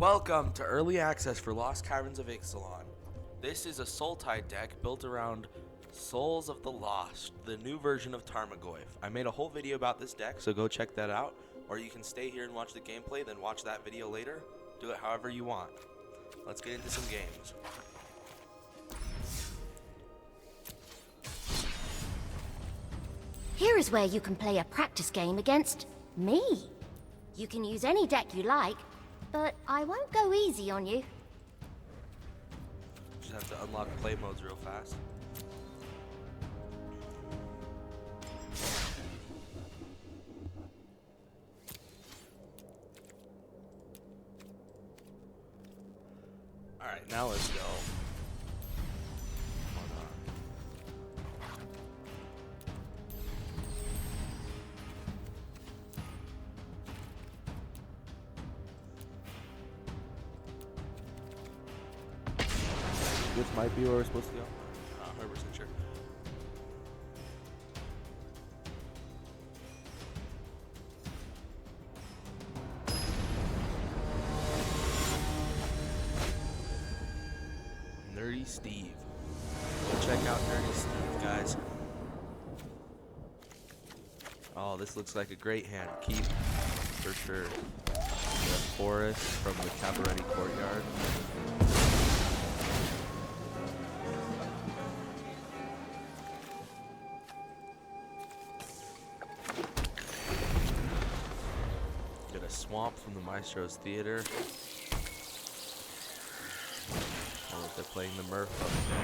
Welcome to Early Access for Lost Caverns of Ixalan. This is a Soul-Tide deck built around Souls of the Lost, the new version of Tarmogoyf. I made a whole video about this deck, so go check that out. Or you can stay here and watch the gameplay, then watch that video later. Do it however you want. Let's get into some games. Here is where you can play a practice game against me. You can use any deck you like, but I won't go easy on you. Just have to unlock play modes real fast. Alright, now let's go. Hold on. This might be where we're supposed to go. Not 100% sure. Nerdy Steve. Go check out Nerdy Steve, guys. Oh, this looks like a great hand. Keep, for sure. The forest from the Caverns courtyard. Get a swamp from the Maestro's Theater. They're playing the Murph up there.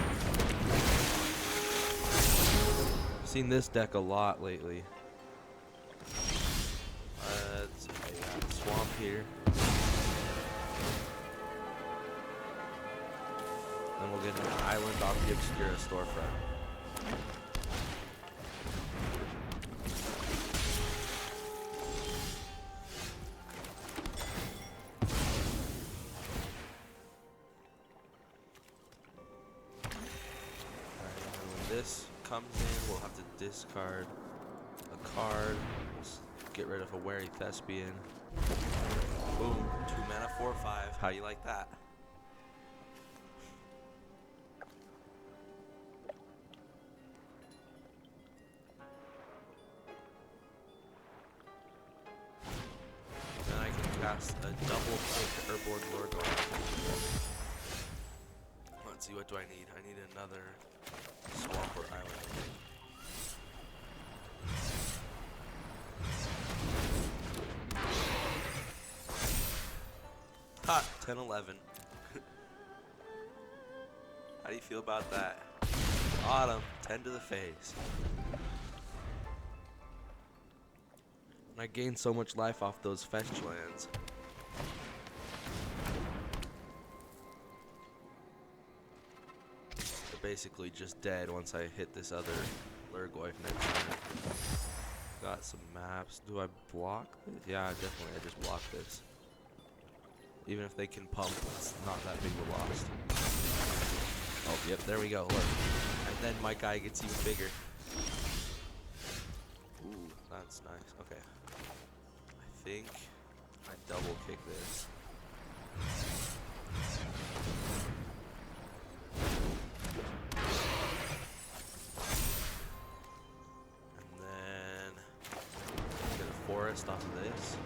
I've seen this deck a lot lately. Let's swamp here. Then we'll get an island off the Obscura storefront. This comes in, we'll have to discard a card, get rid of a Wary Thespian. Boom, 2 mana, 4/5. How you like that? Then I can cast a double click Herborg Lorgar. Let's see, what do I need? I need another swamp or island. Ha! 10-11. How do you feel about that? Autumn, 10 to the face. And I gained so much life off those fetch lands. Basically just dead once I hit this other Lurgoyf next time. Got some maps. Do I block this? Yeah, definitely. I just block this. Even if they can pump, it's not that big of a loss. Oh, yep, there we go. Look. And then my guy gets even bigger. Ooh, that's nice. Okay. I think I double kick this. Forest off of this.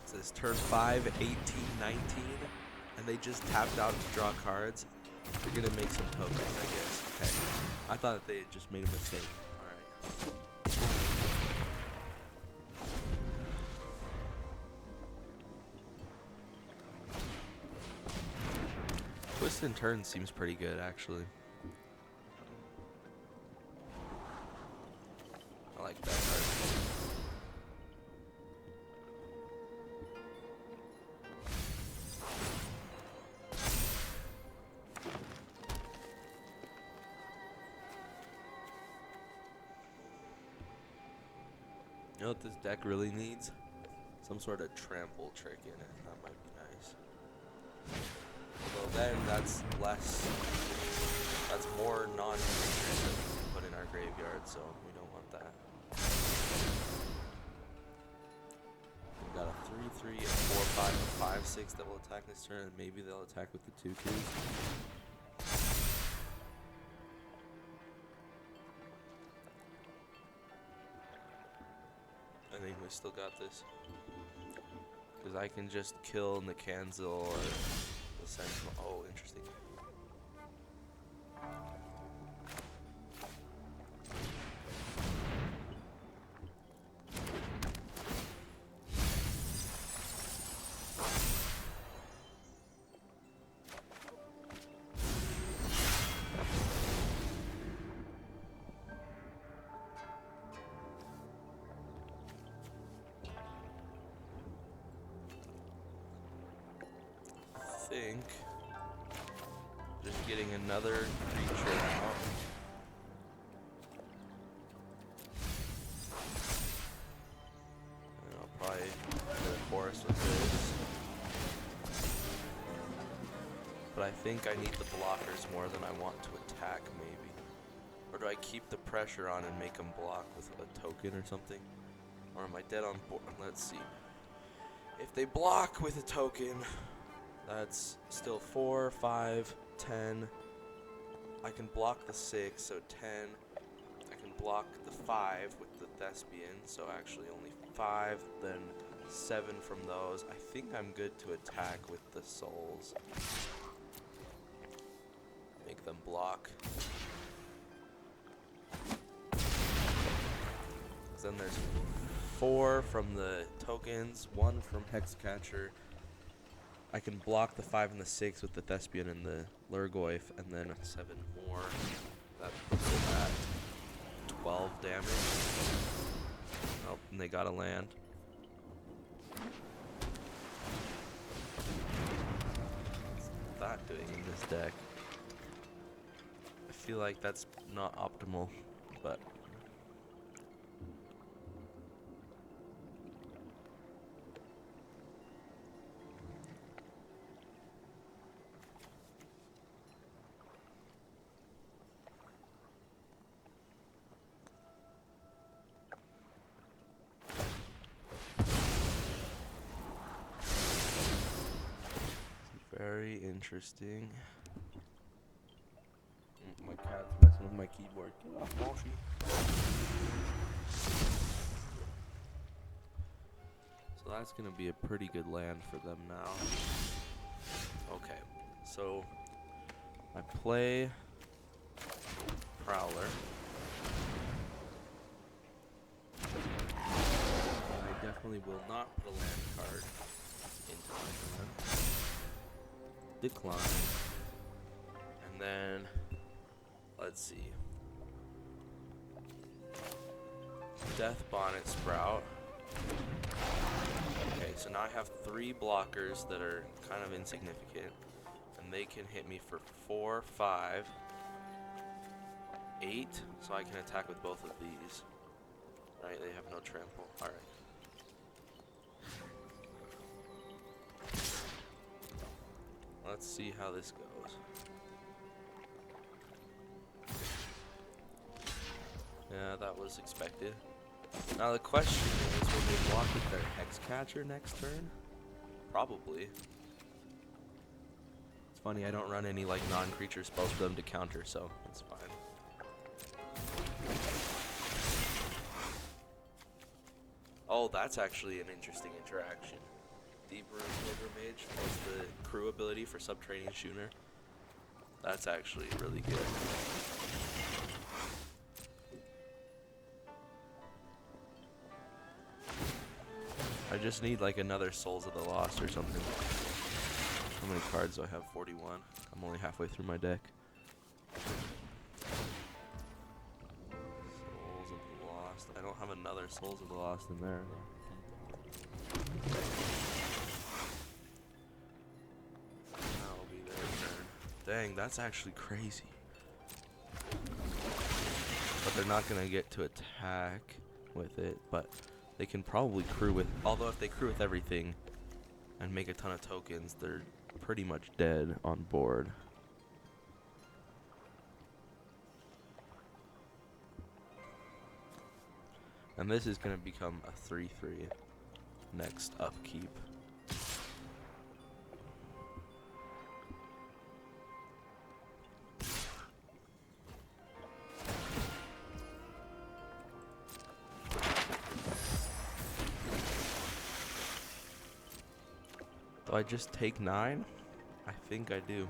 It says turn 5, 18, 19, and they just tapped out to draw cards. They're gonna make some tokens, I guess. Okay. I thought that they had just made a mistake. Alright. Twist and turn seems pretty good, actually. I like that card. You know what this deck really needs? Some sort of trample trick in it. That might be nice. Although then that's less more non-creatures that we can put in our graveyard, so we don't want that. We've got a 3/3, a 4/5, a 5/6 that will attack this turn, and maybe they'll attack with the 2/2s. I think we still got this. Because I can just kill Nikanzil or the Sentinel. Oh, interesting. I think just getting another creature out. And I'll probably get a forest with this. But I think I need the blockers more than I want to attack, maybe. Or do I keep the pressure on and make them block with a token or something? Or am I dead on board? Let's see. If they block with a token, that's still 4, 5, 10. I can block the 6, so 10. I can block the 5 with the Thespian, so actually only 5, then 7 from those. I think I'm good to attack with the souls. Make them block. Then there's 4 from the tokens, 1 from Hexcatcher. I can block the 5 and the 6 with the Thespian and the Lurgoyf, and then 7 more. That puts it at 12 damage. Oh, and they gotta land. What's that doing in this deck? I feel like that's not optimal, but very interesting. My cat's messing with my keyboard. Get off, Moshi. So that's gonna be a pretty good land for them now. Okay, so I play Prowler. I definitely will not put a land card into my hand. Decline. And then, let's see. Death Bonnet Sprout. Okay, so now I have 3 blockers that are kind of insignificant. And they can hit me for 4, 5, 8. So I can attack with both of these. Right, they have no trample. Alright. Let's see how this goes. Yeah, that was expected. Now the question is, will they block with their Hexcatcher next turn? Probably. It's funny, I don't run any like non-creature spells for them to counter, so it's fine. Oh, that's actually an interesting interaction. Deep Room Pilgrimage plus the crew ability for Subterranean Schooner. That's actually really good. I just need like another Souls of the Lost or something. How many cards do I have? 41. I'm only halfway through my deck. Souls of the Lost. I don't have another Souls of the Lost in there. That'll be their turn. Dang, that's actually crazy. But they're not gonna get to attack with it, but they can probably crew with, although if they crew with everything and make a ton of tokens, they're pretty much dead on board. And this is going to become a 3-3 next upkeep. Do I just take 9? I think I do.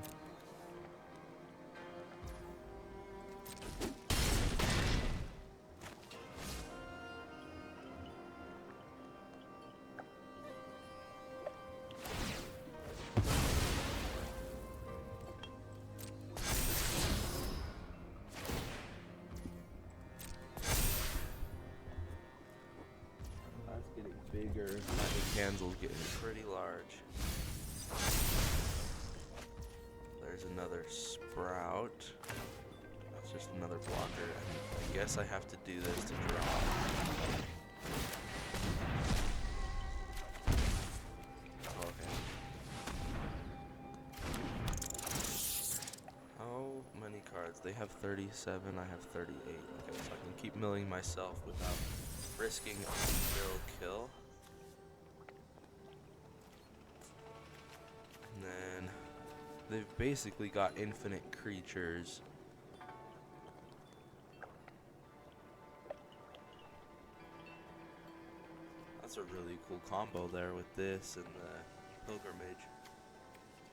That's getting bigger. My candle's getting pretty large. There's another sprout. That's just another blocker. And I guess I have to do this to draw. Okay. How many cards? They have 37, I have 38. Okay, so I can keep milling myself without risking a mill kill. And then they've basically got infinite creatures. That's a really cool combo there with this and the pilgrimage.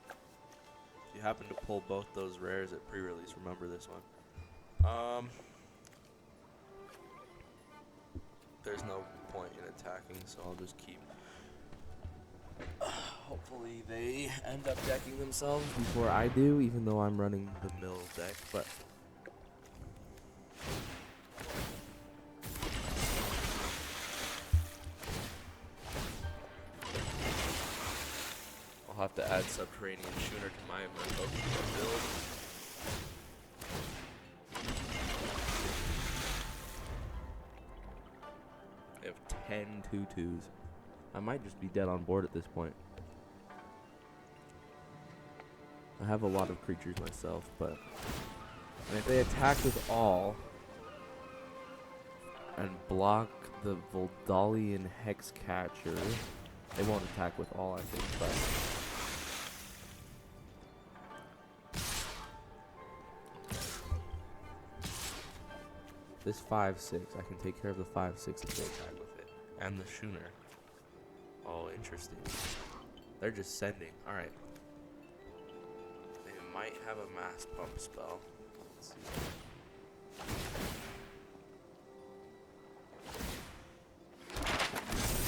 If you happen to pull both those rares at pre-release, remember this one. There's no point in attacking, so I'll just keep. Hopefully they end up decking themselves before I do, even though I'm running the mill deck, but I'll have to add Subterranean Schooner to my build. I have 10 2/2s. I might just be dead on board at this point. I have a lot of creatures myself, but and if they attack with all and block the Voldalian Hexcatcher, they won't attack with all, I think, but this 5/6, I can take care of the 5/6 if they attack with it. And the Schooner. Oh, interesting. They're just sending. Alright. They might have a mass pump spell. Let's see.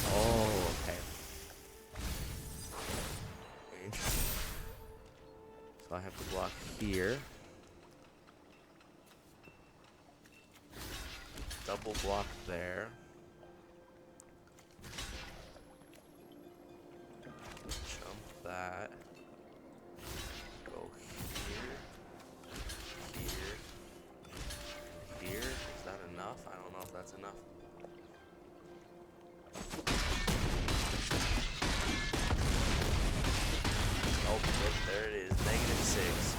Oh, okay. Interesting. So I have to block here. Double block there. Jump that. Go here. Here. Here. Is that enough? I don't know if that's enough. Oh, look, there it is. -6.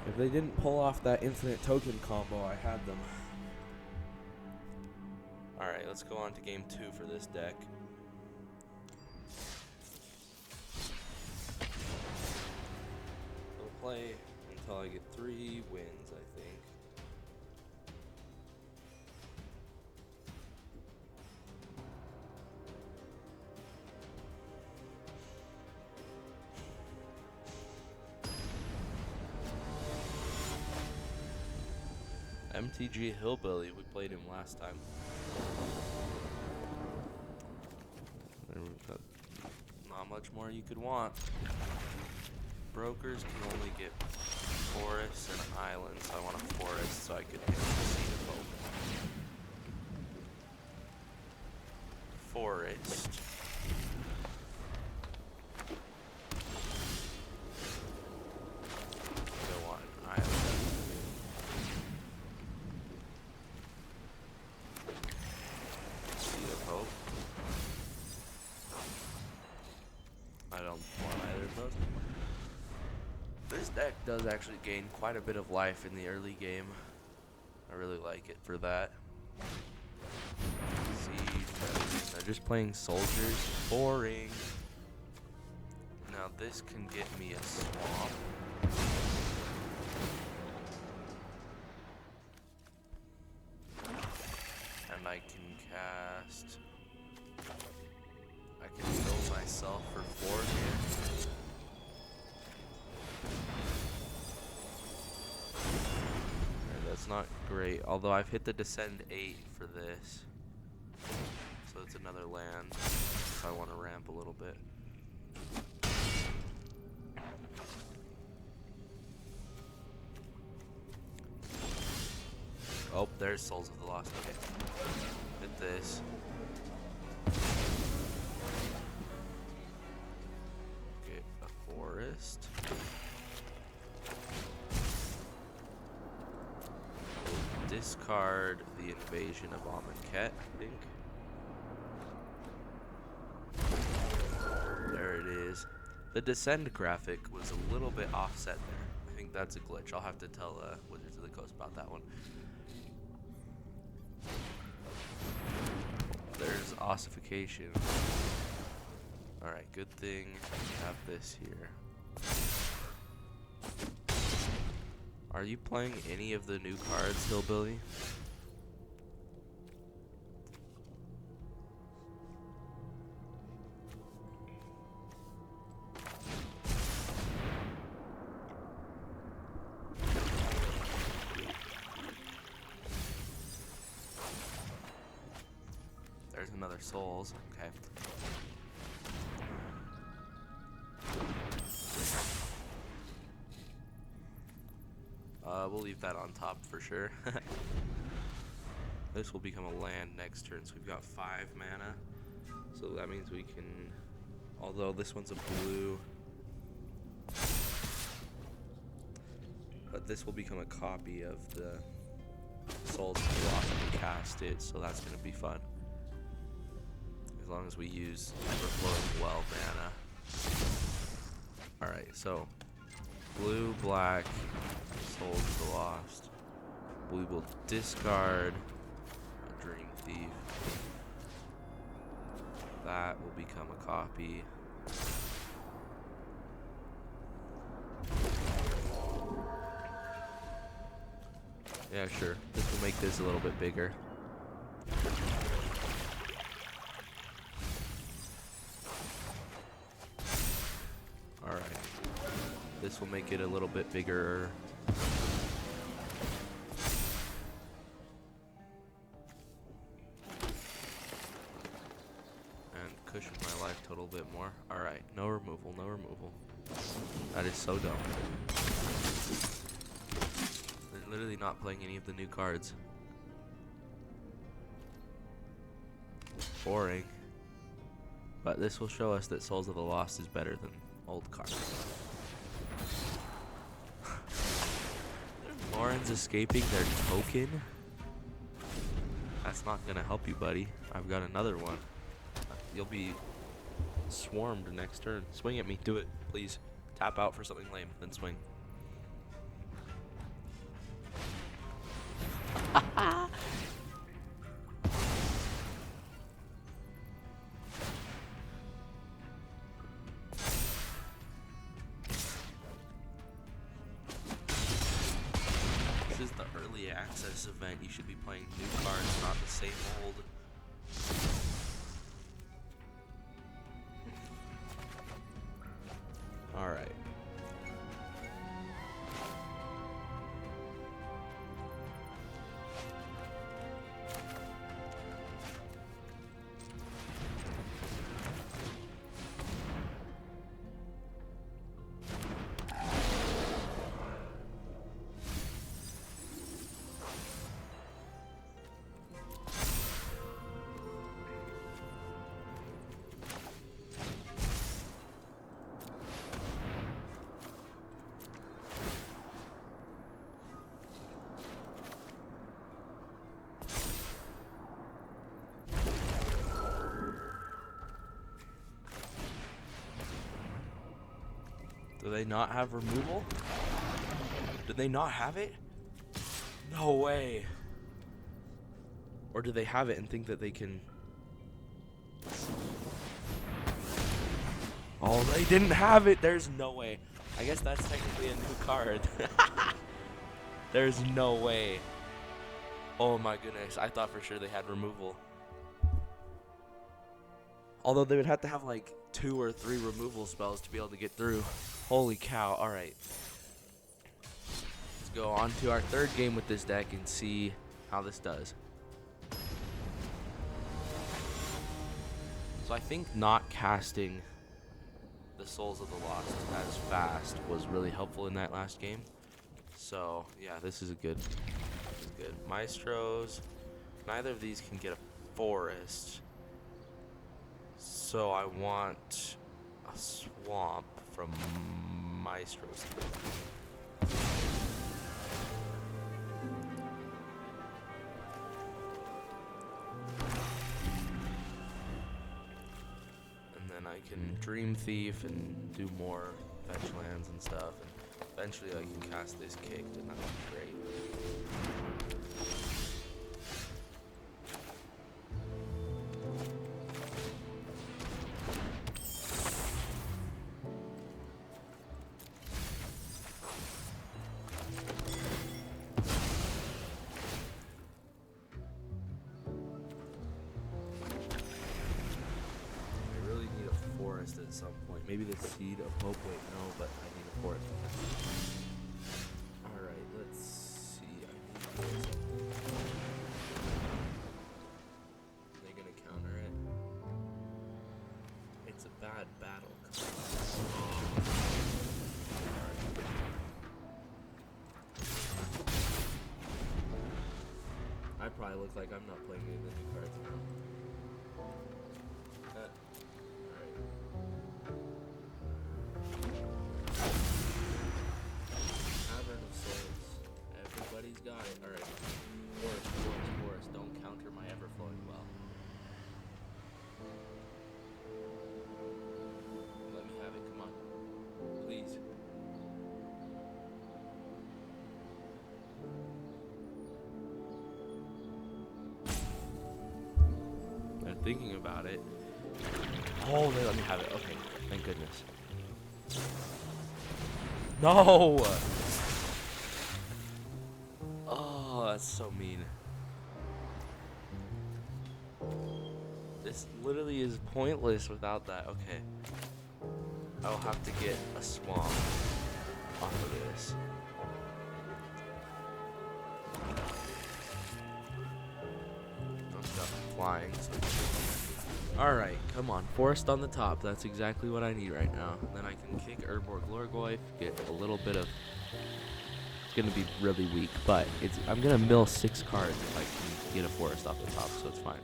If they didn't pull off that infinite token combo, I had them. Alright, let's go on to game 2 for this deck. I'll play until I get 3 wins, I think. MTG Hillbilly, we played him last time. Not much more you could want. Brokers can only get forests and islands, so I want a forest so I could hit the Seed of Hope. Forest. I want an island. Seed of Hope. I don't want either of those. This deck does actually gain quite a bit of life in the early game. I really like it for that. Siege. They're just playing soldiers. Boring. Now this can get me a swamp. And I can cast... I can heal myself for 4 here. Alright, that's not great. Although I've hit the Descend 8 for this. So it's another land if I want to ramp a little bit. Oh, there's Souls of the Lost. Okay. Hit this. Get a forest. Discard the Invasion of Amonkhet, I think. There it is. The Descend graphic was a little bit offset there. I think that's a glitch. I'll have to tell Wizards of the Coast about that one. There's ossification. Alright, good thing we have this here. Are you playing any of the new cards, Hillbilly? There's another Souls. Okay. We'll leave that on top for sure. This will become a land next turn, so we've got 5 mana. So that means we can, although this one's a blue, but this will become a copy of the Souls of the Lost when we cast it, so that's going to be fun. As long as we use Overflowing Well mana. Alright, so blue, black, Souls of the Lost. We will discard a Dream Thief. That will become a copy. Yeah, sure. This will make this a little bit bigger. Alright. This will make it a little bit bigger. And cushion my life total a bit more. Alright, no removal, no removal. That is so dumb. They're literally not playing any of the new cards. Boring. But this will show us that Souls of the Lost is better than old cards. Lauren's escaping their token? That's not gonna help you, buddy. I've got another one. You'll be swarmed next turn. Swing at me. Do it, please. Tap out for something lame, then swing. This is the early access event. You should be playing new cards, not the same old. Alright. Do they not have removal? Do they not have it? No way. Or do they have it and think that they can... Oh, they didn't have it. There's no way. I guess that's technically a new card. There's no way. Oh my goodness. I thought for sure they had removal. Although they would have to have like 2 or 3 removal spells to be able to get through. Holy cow. Alright. Let's go on to our 3rd game with this deck and see how this does. So I think not casting the Souls of the Lost as fast was really helpful in that last game. So yeah, this is good. Maestros. Neither of these can get a forest. So I want a swamp from Maestros. And then I can Dream Thief and do more fetch lands and stuff. And eventually I can cast this kicked, and that would be great. At some point. Maybe the Seed of Hope. Wait, no, but I need a forest. Alright, let's see. I need forest. Are they gonna counter it? It's a bad battle. I probably look like I'm not playing any of the new cards now. Everybody's got it. Alright. Forest. Don't counter my ever-flowing well. Let me have it. Come on. Please. They're thinking about it. Oh, they let me have it. Okay. Thank goodness. No! That's so mean. This literally is pointless without that. Okay. I will have to get a swamp off of this. I'm flying. Alright, come on. Forest on the top. That's exactly what I need right now. Then I can kick Urborg Lorgoyf, get a little bit of... Gonna be really weak, but I'm gonna mill 6 cards if I can get a forest off the top, so it's fine.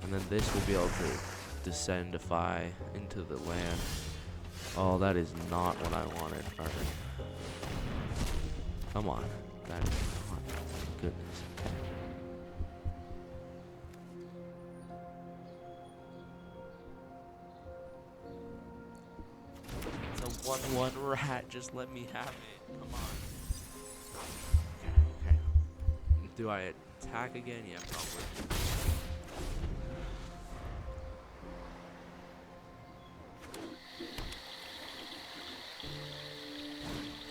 And then this will be able to descendify into the land. Oh, that is not what I wanted. Alright. Come on. That is not. Goodness. It's a 1/1 rat. Just let me have it. Come on. Do I attack again? Yeah, probably.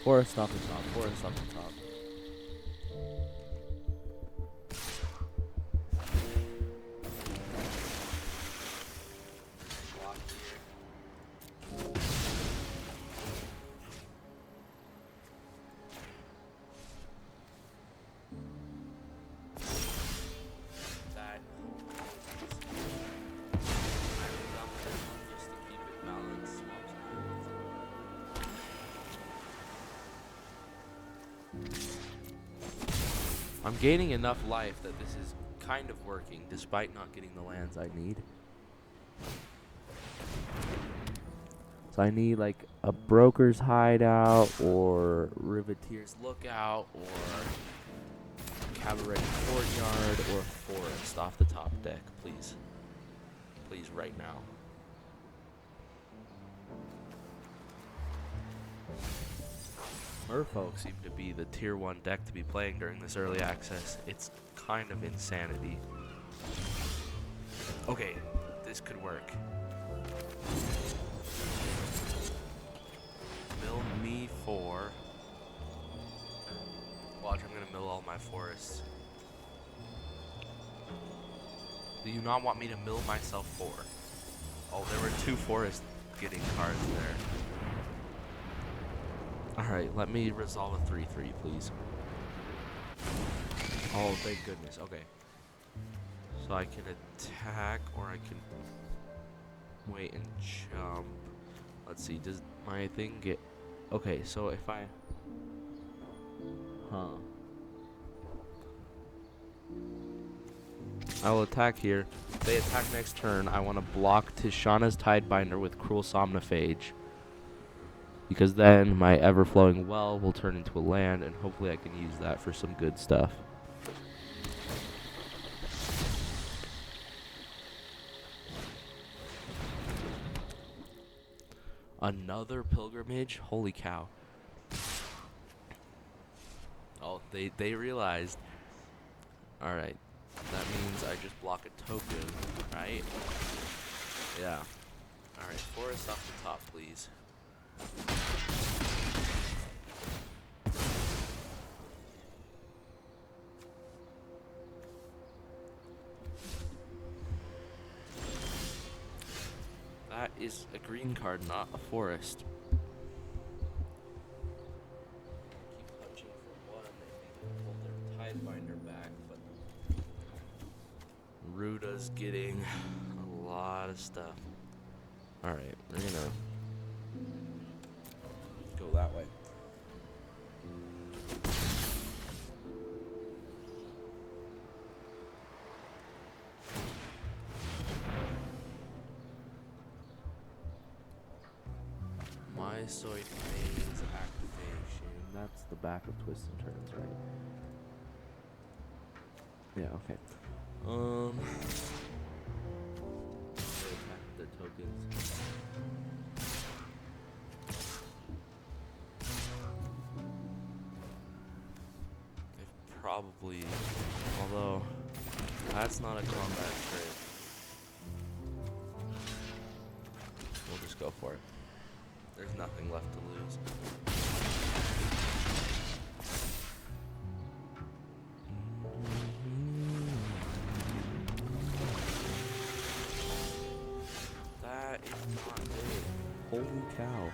Forest off the top. Forest off the top. I'm gaining enough life that this is kind of working, despite not getting the lands I need. So I need like a Broker's Hideout, or Riveteer's Lookout, or Cabaret Courtyard, or Forest off the top deck, please. Please, right now. Merfolk seem to be the tier 1 deck to be playing during this early access. It's kind of insanity. Okay, this could work. Mill me 4. Watch, I'm gonna mill all my forests. Do you not want me to mill myself 4? Oh, there were 2 forest getting cards there. Alright, let me resolve a 3-3, please. Oh, thank goodness. Okay. So I can attack, or I can wait and jump. Let's see, does my thing get... Okay, so if I... I will attack here. If they attack next turn, I want to block Tishana's Tidebinder with Cruel Somnophage. Because then my ever-flowing well will turn into a land, and hopefully I can use that for some good stuff. Another pilgrimage? Holy cow. Oh, they realized. Alright. That means I just block a token, right? Yeah. Alright, forest off the top, please. That is a green card, not a forest. Keep punching for 1, they think they'll pull their Tidebinder back, but Ruda's getting a lot of stuff. Alright, we're gonna go that way. Mysoid Phase activation. That's the back of Twists and Turns, right? Yeah, okay. They attack their tokens. They've probably... Although, that's not a combat trait. We'll just go for it. There's nothing left to lose. That is not it. Holy cow.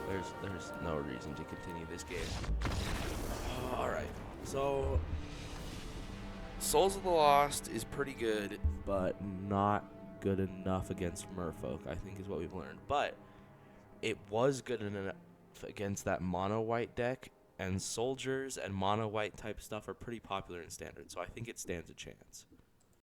There's no reason to continue this game. Alright, so Souls of the Lost is pretty good, but not good enough against merfolk, I think is what we've learned. But it was good enough against that mono white deck, and soldiers and mono white type stuff are pretty popular in standard, so I think it stands a chance.